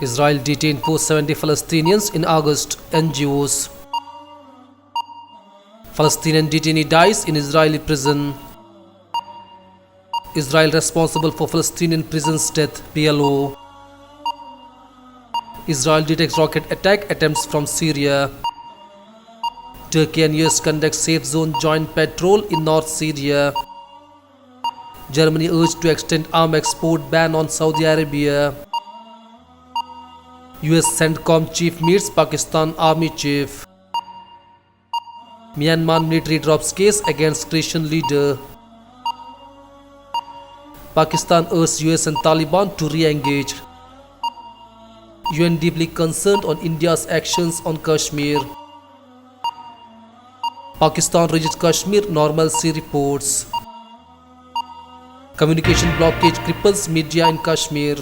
Israel detained 470 Palestinians in August. NGOs. Palestinian detainee dies in Israeli prison. Israel responsible for Palestinian prison's death. PLO. Israel detects rocket attack attempts from Syria. Turkey and US conduct safe zone joint patrol in North Syria. Germany urged to extend arms export ban on Saudi Arabia. US CENTCOM chief meets Pakistan army chief. Myanmar military drops case against Christian leader. Pakistan urges US and Taliban to re-engage. UN deeply concerned on India's actions on Kashmir. Pakistan reaches Kashmir normalcy reports. Communication blockage cripples media in Kashmir.